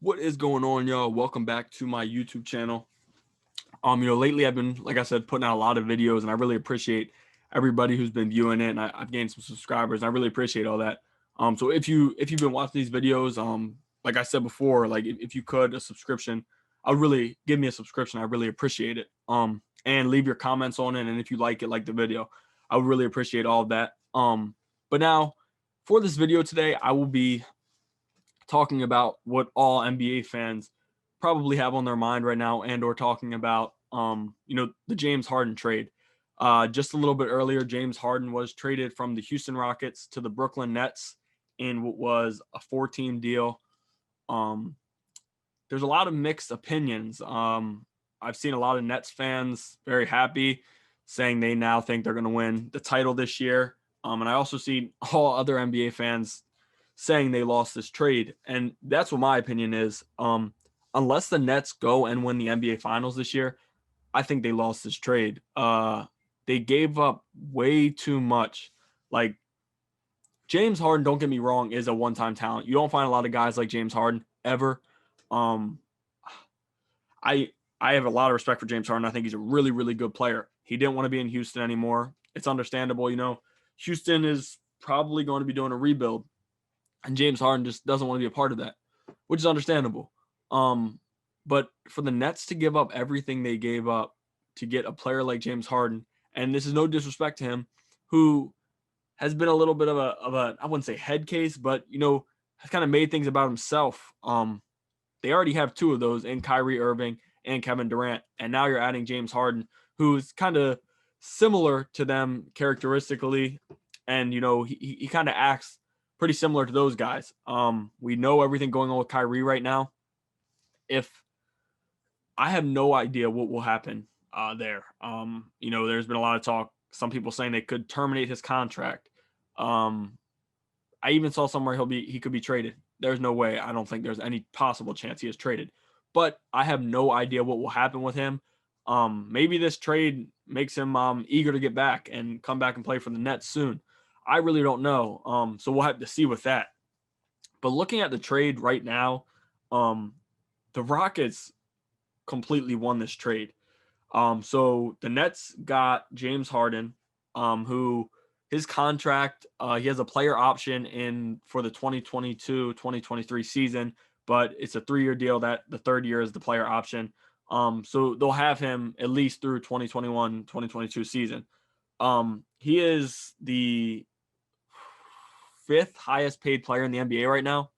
What is going on, y'all? Welcome back to my YouTube channel. Lately I've been, like I said, putting out a lot of videos, and I really appreciate everybody who's been viewing it. And I've gained some subscribers, and I really appreciate all that. So if you've been watching these videos, like I said before, like if you could a subscription, I would really give me a subscription. I really appreciate it. And leave your comments on it, and if you like the video, I would really appreciate all of that. But now for this video today, I will be talking about what all NBA fans probably have on their mind right now, and or talking about the James Harden trade. Just a little bit earlier, James Harden was traded from the Houston Rockets to the Brooklyn Nets in what was a 4-team deal. Um, there's a lot of mixed opinions. I've seen a lot of Nets fans very happy, saying they now think they're going to win the title this year. And I also see all other NBA fans saying they lost this trade. And that's what my opinion is. Unless the Nets go and win the NBA Finals this year, I think they lost this trade. They gave up way too much. Like, James Harden, don't get me wrong, is a one-time talent. You don't find a lot of guys like James Harden ever. Um, I I have a lot of respect for James Harden. I think he's a really, really good player. He didn't want to be in Houston anymore. It's understandable. Houston is probably going to be doing a rebuild, and James Harden just doesn't want to be a part of that, which is understandable. But for the Nets to give up everything they gave up to get a player like James Harden, and this is no disrespect to him, who has been a little bit of a I wouldn't say head case, but has kind of made things about himself. They already have two of those in Kyrie Irving and Kevin Durant, and now you're adding James Harden, who's kind of similar to them characteristically, and he kind of acts pretty similar to those guys. We know everything going on with Kyrie right now. If I have no idea what will happen there. There's been a lot of talk. Some people saying they could terminate his contract. Um, I even saw somewhere he could be traded. There's no way. I don't think there's any possible chance he is traded. But I have no idea what will happen with him. Maybe this trade makes him eager to get back and come back and play for the Nets soon. I really don't know. So we'll have to see with that. But looking at the trade right now, the Rockets completely won this trade. So the Nets got James Harden, who his contract, he has a player option in for the 2022-2023 season, but it's a 3-year deal that the third year is the player option. So they'll have him at least through 2021-2022 season. He is the fifth highest paid player in the NBA right now.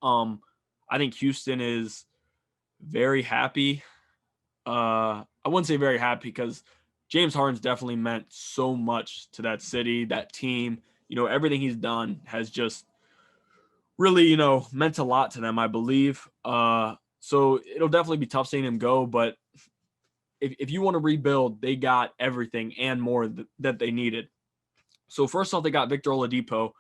I think Houston is very happy. I wouldn't say very happy because James Harden's definitely meant so much to that city, that team. Everything he's done has just really, meant a lot to them, I believe. So it'll definitely be tough seeing him go, but if you want to rebuild, they got everything and more that they needed. So first off, they got Victor Oladipo.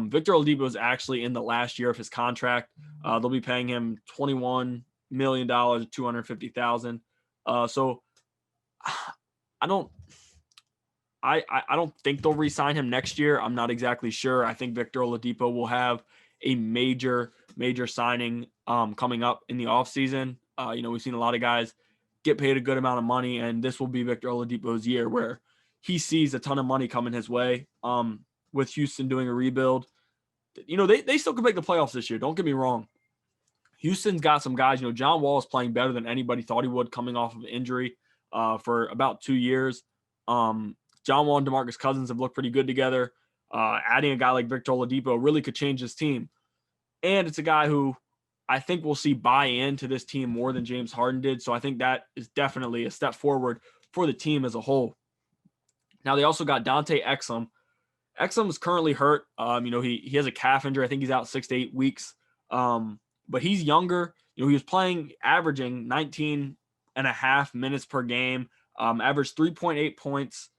Victor Oladipo is actually in the last year of his contract. They'll be paying him $21 million, 250,000. So I don't I don't think they'll re-sign him next year. I'm not exactly sure. I think Victor Oladipo will have a major signing coming up in the offseason. We've seen a lot of guys get paid a good amount of money, and this will be Victor Oladipo's year where he sees a ton of money coming his way. With Houston doing a rebuild, they still could make the playoffs this year. Don't get me wrong. Houston's got some guys. John Wall is playing better than anybody thought he would coming off of injury for about 2 years. John Wall and DeMarcus Cousins have looked pretty good together. Adding a guy like Victor Oladipo really could change this team. And it's a guy who I think we'll see buy into this team more than James Harden did. So I think that is definitely a step forward for the team as a whole. Now, they also got Dante Exum. Exum is currently hurt. He has a calf injury. I think he's out 6 to 8 weeks. But he's younger. He was averaging 19 and a half minutes per game, averaged 3.8 points,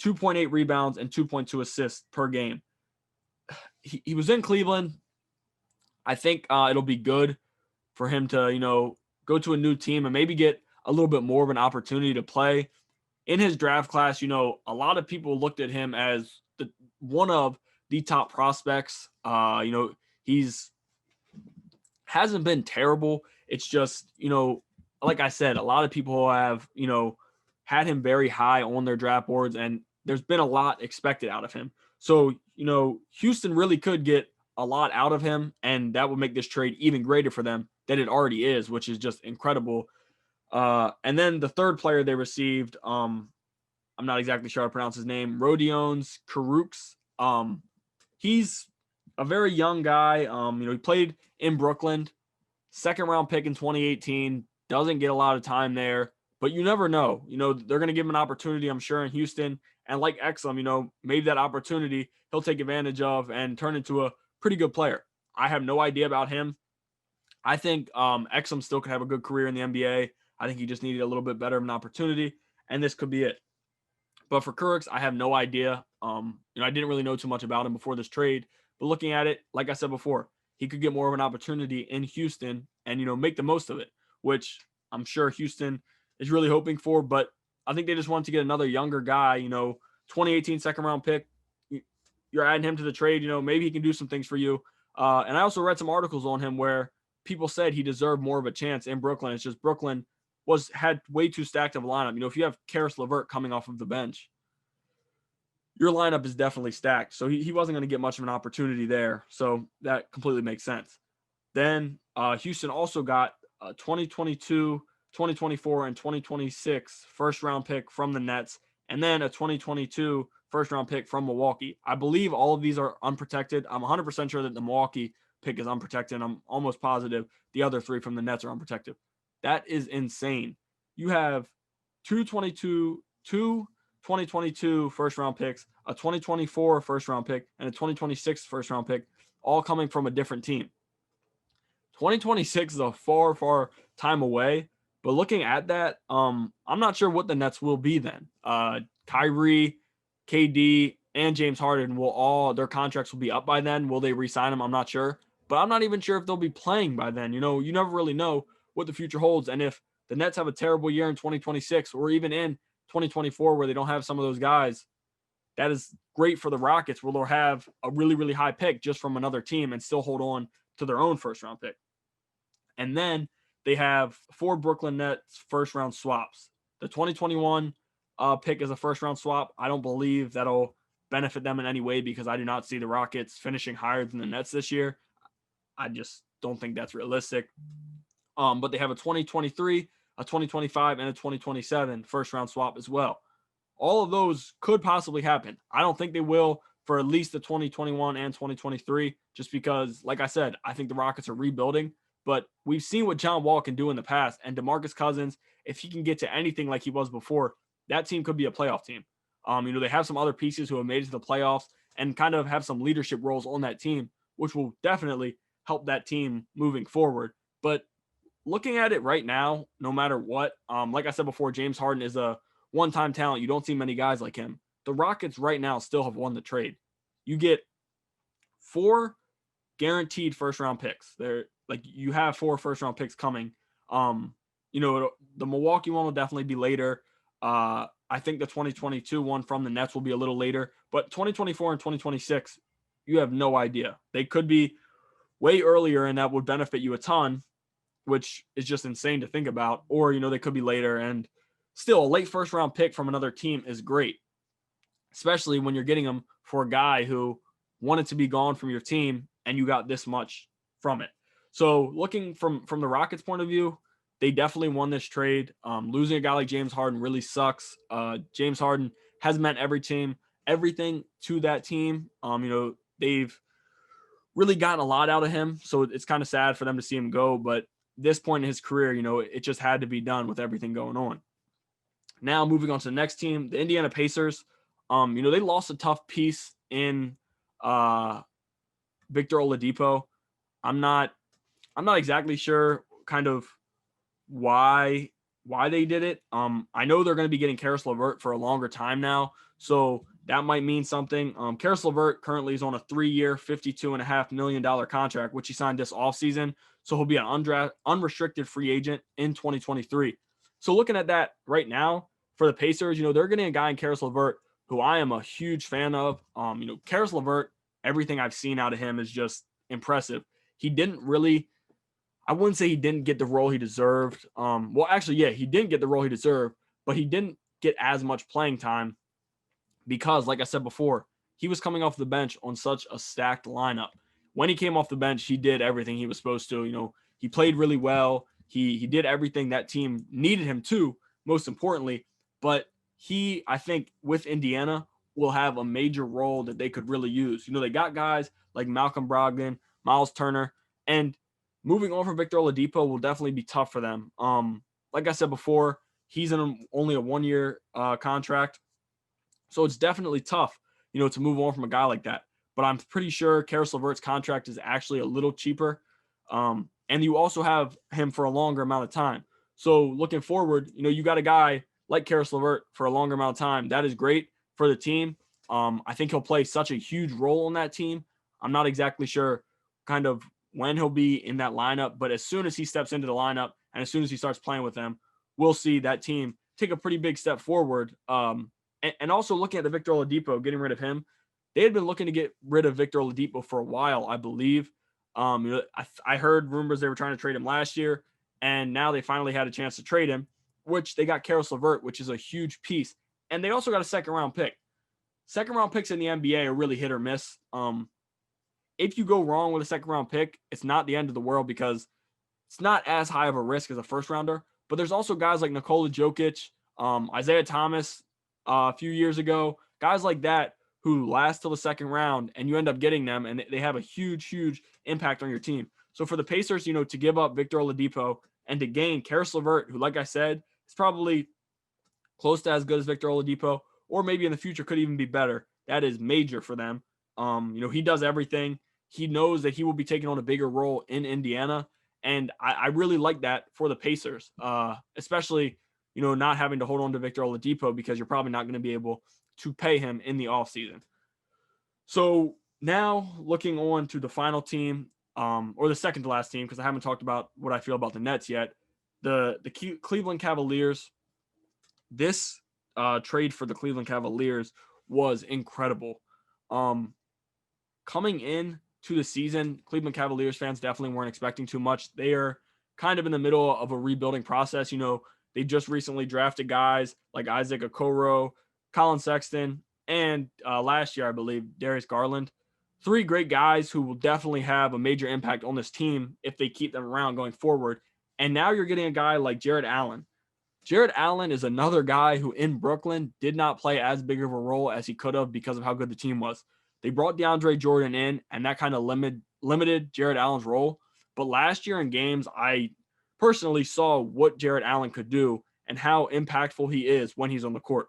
2.8 rebounds, and 2.2 assists per game. He was in Cleveland. I think it'll be good for him to, go to a new team and maybe get a little bit more of an opportunity to play. In his draft class, a lot of people looked at him as one of the top prospects. He's hasn't been terrible. It's just, like I said, a lot of people have, had him very high on their draft boards, and there's been a lot expected out of him. So, Houston really could get a lot out of him, and that would make this trade even greater for them than it already is, which is just incredible. And then the third player they received, I'm not exactly sure how to pronounce his name, Rodions Kurucs. He's a very young guy. He played in Brooklyn, second round pick in 2018, doesn't get a lot of time there, but you never know. They're going to give him an opportunity, I'm sure, in Houston. And like Exum, maybe that opportunity he'll take advantage of and turn into a pretty good player. I have no idea about him. I think Exum still could have a good career in the NBA. I think he just needed a little bit better of an opportunity, and this could be it. But for Kurucs, I have no idea. I didn't really know too much about him before this trade, but looking at it, like I said before, he could get more of an opportunity in Houston and, make the most of it, which I'm sure Houston is really hoping for. But I think they just want to get another younger guy, 2018 second round pick. You're adding him to the trade, maybe he can do some things for you. And I also read some articles on him where people said he deserved more of a chance in Brooklyn. It's just Brooklyn had way too stacked of a lineup. If you have Caris LeVert coming off of the bench, your lineup is definitely stacked. So he wasn't going to get much of an opportunity there. So that completely makes sense. Then Houston also got a 2022, 2024, and 2026 first-round pick from the Nets, and then a 2022 first-round pick from Milwaukee. I believe all of these are unprotected. I'm 100% sure that the Milwaukee pick is unprotected. I'm almost positive the other three from the Nets are unprotected. That is insane. You have two 2022 first-round picks, a 2024 first-round pick, and a 2026 first-round pick, all coming from a different team. 2026 is a far, far time away, but looking at that, I'm not sure what the Nets will be then. Kyrie, KD, and James Harden their contracts will be up by then. Will they re-sign them? I'm not sure, but I'm not even sure if they'll be playing by then. You never really know what the future holds, and if the Nets have a terrible year in 2026 or even in 2024 where they don't have some of those guys, that is great for the Rockets where they'll have a really, really high pick just from another team and still hold on to their own first-round pick. And then they have 4 Brooklyn Nets first-round swaps. The 2021 pick is a first-round swap. I don't believe that'll benefit them in any way because I do not see the Rockets finishing higher than the Nets this year. I just don't think that's realistic. But they have a 2023, a 2025, and a 2027 first-round swap as well. All of those could possibly happen. I don't think they will for at least the 2021 and 2023, just because, like I said, I think the Rockets are rebuilding. But we've seen what John Wall can do in the past, and DeMarcus Cousins, if he can get to anything like he was before, that team could be a playoff team. They have some other pieces who have made it to the playoffs and kind of have some leadership roles on that team, which will definitely help that team moving forward. But looking at it right now, no matter what, like I said before, James Harden is a one-time talent. You don't see many guys like him. The Rockets right now still have won the trade. You get 4 guaranteed first-round picks. You have 4 first-round picks coming. The Milwaukee one will definitely be later. I think the 2022 one from the Nets will be a little later. But 2024 and 2026, you have no idea. They could be way earlier, and that would benefit you a ton, which is just insane to think about. Or, they could be later. And still, a late first-round pick from another team is great, especially when you're getting them for a guy who wanted to be gone from your team, and you got this much from it. So looking from the Rockets' point of view, they definitely won this trade. Losing a guy like James Harden really sucks. James Harden has meant everything to that team. They've really gotten a lot out of him, so it's kind of sad for them to see him go. But this point in his career, it just had to be done with everything going on. Now moving on to the next team, the Indiana Pacers. They lost a tough piece in Victor Oladipo. I'm not exactly sure kind of why they did it. I know they're going to be getting Caris LeVert for a longer time now, so that might mean something. Caris LeVert currently is on a 3-year, $52.5 million contract, which he signed this offseason, so he'll be an unrestricted free agent in 2023. So looking at that right now for the Pacers, they're getting a guy in Caris LeVert who I am a huge fan of. Caris LeVert, everything I've seen out of him is just impressive. He didn't really I wouldn't say he didn't get the role he deserved. Well, actually, yeah, he didn't get the role he deserved, but he didn't get as much playing time because, like I said before, he was coming off the bench on such a stacked lineup. When he came off the bench, he did everything he was supposed to. He played really well. He did everything that team needed him to, most importantly. But I think, with Indiana, will have a major role that they could really use. They got guys like Malcolm Brogdon, Miles Turner, and moving on from Victor Oladipo will definitely be tough for them. Like I said before, he's in only a 1-year contract. So it's definitely tough, to move on from a guy like that. But I'm pretty sure Caris LeVert's contract is actually a little cheaper. And you also have him for a longer amount of time. So looking forward, you got a guy like Caris LeVert for a longer amount of time. That is great for the team. I think he'll play such a huge role in that team. I'm not exactly sure kind of when he'll be in that lineup, but as soon as he steps into the lineup and as soon as he starts playing with them, we'll see that team take a pretty big step forward. And also looking at the Victor Oladipo, getting rid of him, they had been looking to get rid of Victor Oladipo for a while, I believe. I heard rumors they were trying to trade him last year, and now they finally had a chance to trade him, which they got Caris LeVert, which is a huge piece. And they also got a second-round pick. Second-round picks in the NBA are really hit or miss. If you go wrong with a second-round pick, it's not the end of the world because it's not as high of a risk as a first-rounder. But there's also guys like Nikola Jokic, Isaiah Thomas a few years ago, guys like that who last till the second round, and you end up getting them, and they have a huge, huge impact on your team. So for the Pacers, to give up Victor Oladipo and to gain Caris LeVert, who, like I said, is probably close to as good as Victor Oladipo, or maybe in the future could even be better, that is major for them. He does everything. He knows that he will be taking on a bigger role in Indiana, and I really like that for the Pacers, especially, not having to hold on to Victor Oladipo because you're probably not going to be able to pay him in the offseason. So now looking on to the final team, or the second to last team, because I haven't talked about what I feel about the Nets yet. The Cleveland Cavaliers. This trade for the Cleveland Cavaliers was incredible. Coming in to the season, Cleveland Cavaliers fans definitely weren't expecting too much. They are kind of in the middle of a rebuilding process. They just recently drafted guys like Isaac Okoro, Colin Sexton, and last year, I believe, Darius Garland. 3 great guys who will definitely have a major impact on this team if they keep them around going forward. And now you're getting a guy like Jarrett Allen. Jarrett Allen is another guy who in Brooklyn did not play as big of a role as he could have because of how good the team was. They brought DeAndre Jordan in, and that kind of limited Jarrett Allen's role. But last year in games, I personally saw what Jarrett Allen could do and how impactful he is when he's on the court.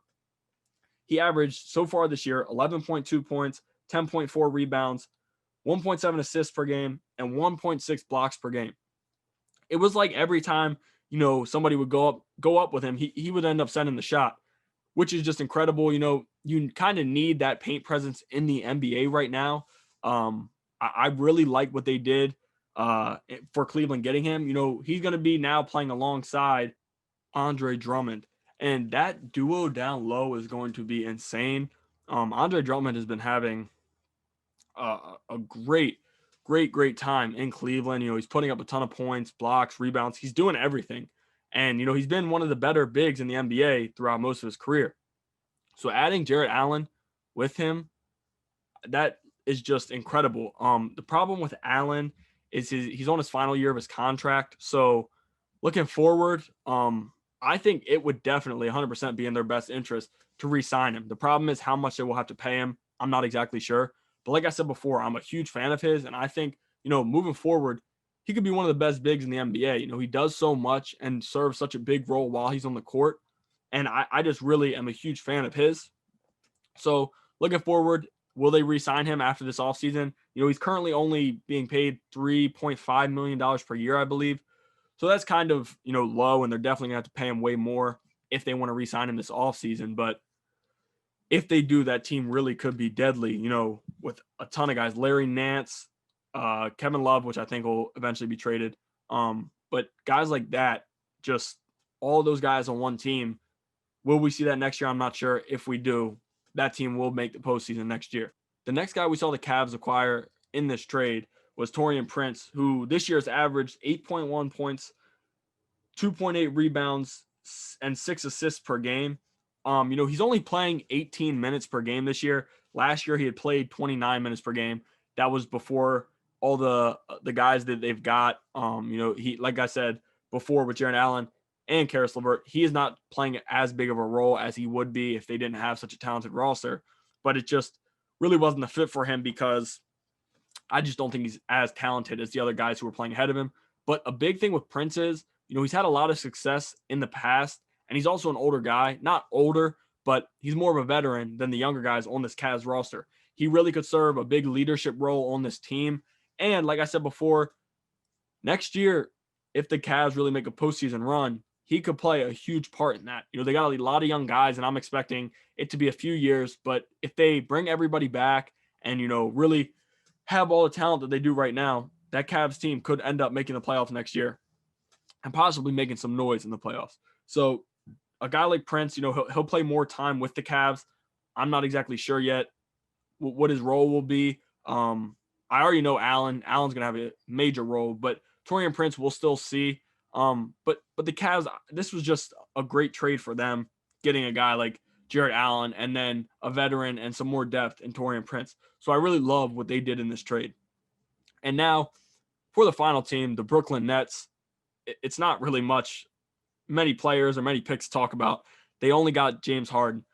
He averaged so far this year 11.2 points, 10.4 rebounds, 1.7 assists per game, and 1.6 blocks per game. It was like every time, somebody would go up with him, he would end up sending the shot, which is just incredible. You kind of need that paint presence in the NBA right now. I really like what they did for Cleveland getting him. He's going to be now playing alongside Andre Drummond, and that duo down low is going to be insane. Andre Drummond has been having a great time in Cleveland. He's putting up a ton of points, blocks, rebounds. He's doing everything. And, he's been one of the better bigs in the NBA throughout most of his career. So adding Jarrett Allen with him, that is just incredible. The problem with Allen is he's on his final year of his contract. So looking forward, I think it would definitely 100% be in their best interest to re-sign him. The problem is how much they will have to pay him. I'm not exactly sure. But like I said before, I'm a huge fan of his. And I think, moving forward, he could be one of the best bigs in the NBA. He does so much and serves such a big role while he's on the court. And I just really am a huge fan of his. So looking forward, will they re-sign him after this offseason? He's currently only being paid $3.5 million per year, I believe. So that's kind of, low, and they're definitely going to have to pay him way more if they want to re-sign him this offseason. But if they do, that team really could be deadly, with a ton of guys. Larry Nance, Kevin Love, which I think will eventually be traded. But guys like that, just all those guys on one team, will we see that next year? I'm not sure. If we do, that team will make the postseason next year. The next guy we saw the Cavs acquire in this trade was Taurean Prince, who this year has averaged 8.1 points, 2.8 rebounds, and 6 assists per game. He's only playing 18 minutes per game this year. Last year, he had played 29 minutes per game. That was before all the guys that they've got. He, like I said before, with Jarrett Allen and Caris LeVert, he is not playing as big of a role as he would be if they didn't have such a talented roster. But it just really wasn't a fit for him because I just don't think he's as talented as the other guys who were playing ahead of him. But a big thing with Prince is, he's had a lot of success in the past, and he's also an older guy. Not older, but he's more of a veteran than the younger guys on this Cavs roster. He really could serve a big leadership role on this team. And like I said before, next year, if the Cavs really make a postseason run, he could play a huge part in that. They got a lot of young guys, and I'm expecting it to be a few years. But if they bring everybody back and, really have all the talent that they do right now, that Cavs team could end up making the playoffs next year and possibly making some noise in the playoffs. So a guy like Prince, he'll play more time with the Cavs. I'm not exactly sure yet what his role will be. I already know Allen. Allen's going to have a major role, but Taurean Prince we'll still see. But the Cavs, this was just a great trade for them, getting a guy like Jarrett Allen and then a veteran and some more depth in Taurean Prince. So I really love what they did in this trade. And now for the final team, the Brooklyn Nets, it's not really many players or many picks to talk about. They only got James Harden.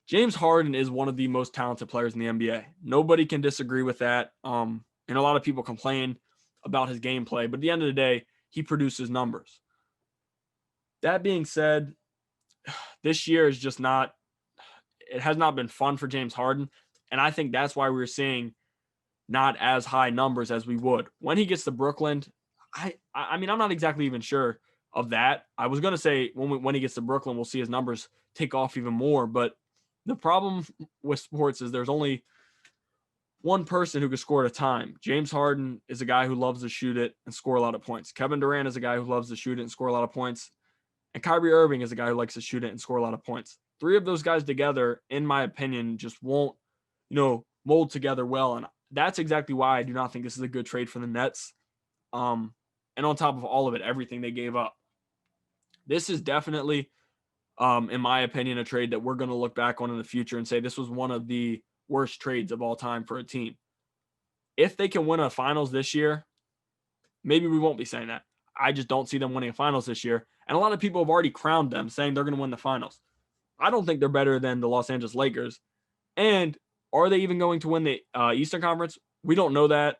James Harden is one of the most talented players in the NBA. Nobody can disagree with that. And a lot of people complain about his gameplay, but at the end of the day, he produces numbers. That being said, this year is just it has not been fun for James Harden. And I think that's why we're seeing not as high numbers as we would. When he gets to Brooklyn, I mean, I'm not exactly even sure of that. I was going to say when he gets to Brooklyn, we'll see his numbers take off even more. But the problem with sports is there's only one person who can score at a time. James Harden is a guy who loves to shoot it and score a lot of points. Kevin Durant is a guy who loves to shoot it and score a lot of points. And Kyrie Irving is a guy who likes to shoot it and score a lot of points. Three of those guys together, in my opinion, just won't, mold together well. And that's exactly why I do not think this is a good trade for the Nets. And on top of all of it, everything they gave up. This is definitely, in my opinion, a trade that we're going to look back on in the future and say this was one of the worst trades of all time for a team. If they can win a finals this year, maybe we won't be saying that. I just don't see them winning a finals this year. And a lot of people have already crowned them, saying they're going to win the finals. I don't think they're better than the Los Angeles Lakers. And are they even going to win the Eastern Conference? We don't know that.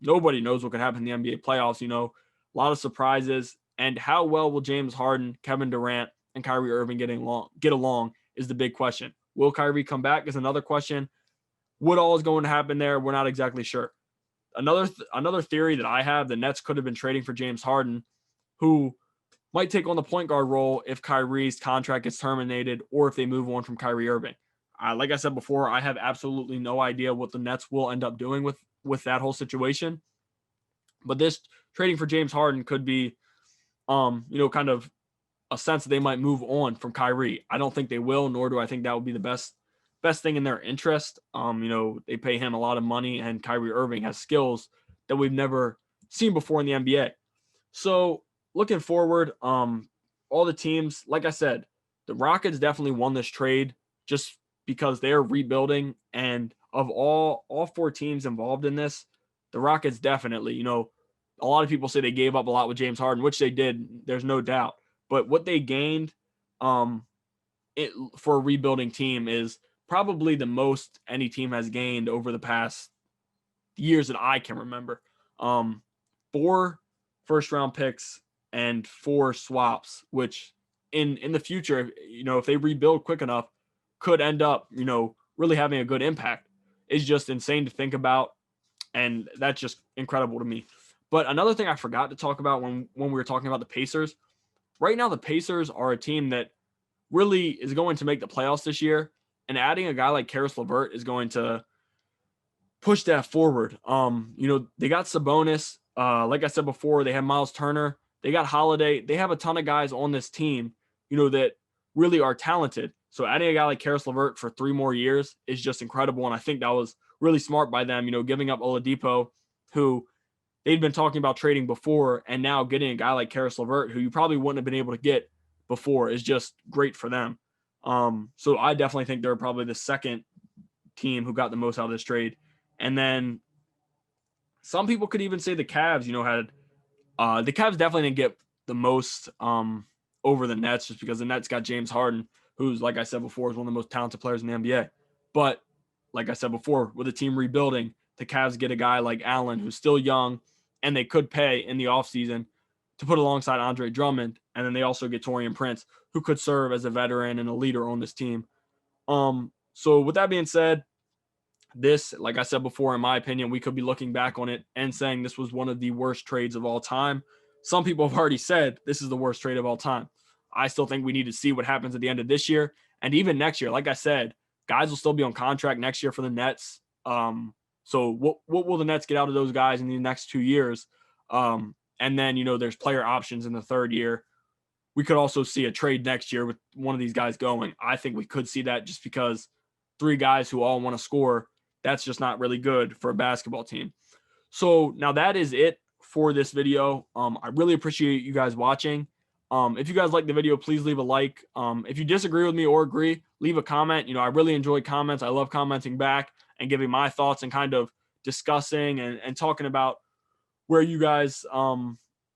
Nobody knows what could happen in the NBA playoffs. A lot of surprises. And how well will James Harden, Kevin Durant, and Kyrie Irving get along is the big question. Will Kyrie come back is another question. What all is going to happen there? We're not exactly sure. Another theory that I have, the Nets could have been trading for James Harden, who might take on the point guard role if Kyrie's contract gets terminated or if they move on from Kyrie Irving. Like I said before, I have absolutely no idea what the Nets will end up doing with that whole situation. But this trading for James Harden could be, kind of a sense that they might move on from Kyrie. I don't think they will, nor do I think that would be the best thing in their interest. They pay him a lot of money, and Kyrie Irving has skills that we've never seen before in the NBA. So looking forward, all the teams, like I said, the Rockets definitely won this trade just because they're rebuilding. And of all four teams involved in this, the Rockets definitely, a lot of people say they gave up a lot with James Harden, which they did. There's no doubt. But what they gained for a rebuilding team is probably the most any team has gained over the past years that I can remember. 4 first-round picks and 4 swaps, which in the future, if they rebuild quick enough, could end up, really having a good impact. It's just insane to think about, and that's just incredible to me. But another thing I forgot to talk about when we were talking about the Pacers, right now the Pacers are a team that really is going to make the playoffs this year, and adding a guy like Caris LeVert is going to push that forward. They got Sabonis. Like I said before, they have Miles Turner. They got Holiday. They have a ton of guys on this team, that really are talented. So adding a guy like Caris LeVert for 3 more years is just incredible. And I think that was really smart by them, giving up Oladipo who they'd been talking about trading before, and now getting a guy like Caris LeVert, who you probably wouldn't have been able to get before, is just great for them. So I definitely think they're probably the second team who got the most out of this trade. And then some people could even say the Cavs, had the Cavs definitely didn't get the most over the Nets, just because the Nets got James Harden, who's, like I said before, is one of the most talented players in the NBA. But like I said before, with the team rebuilding, the Cavs get a guy like Allen, who's still young, and they could pay in the offseason to put alongside Andre Drummond. And then they also get Taurean Prince, who could serve as a veteran and a leader on this team. So with that being said, this, like I said before, in my opinion, we could be looking back on it and saying this was one of the worst trades of all time. Some people have already said this is the worst trade of all time. I still think we need to see what happens at the end of this year and even next year. Like I said, guys will still be on contract next year for the Nets. So what will the Nets get out of those guys in the next 2 years? And then, there's player options in the third year. We could also see a trade next year with one of these guys going. I think we could see that, just because 3 guys who all want to score, that's just not really good for a basketball team. So now that is it for this video. I really appreciate you guys watching. If you guys like the video, please leave a like. If you disagree with me or agree, leave a comment. I really enjoy comments. I love commenting back and giving my thoughts and kind of discussing and talking about where you guys,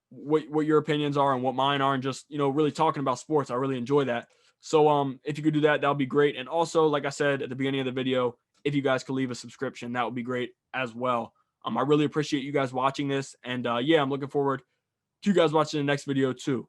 what your opinions are and what mine are, and just, really talking about sports. I really enjoy that. So if you could do that, that would be great. And also, like I said at the beginning of the video, if you guys could leave a subscription, that would be great as well. I really appreciate you guys watching this. And yeah, I'm looking forward to you guys watching the next video too.